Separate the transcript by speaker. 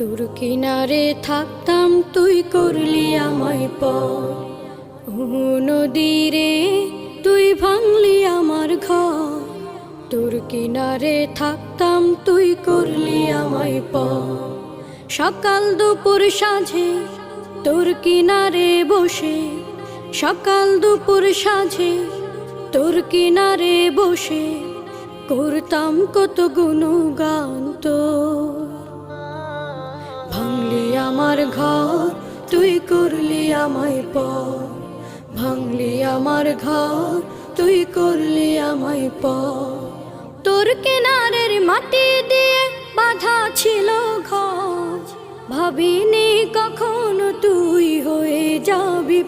Speaker 1: তোর কিনারে থাকতাম তুই করলি আমায় পর, নদীরে তুই ভাঙলি আমার ঘর। তোর কিনারে থাকতাম তুই করলি আমায় পর। সকাল দুপুর সাঁঝে তোর কিনারে বসে, সকাল দুপুর সাঁঝে তোর কিনারে বসে করতাম কত গুণগান তোর। ভাঙলি আমার ঘর তুই করলি আমায় পর, ভাঙলি আমার ঘর তুই করলি আমায় পর। তোর কিনারের মাটি দিয়ে বাঁধা ছিল ঘর, ভাবিনি কখনো তুই হয়ে যাবি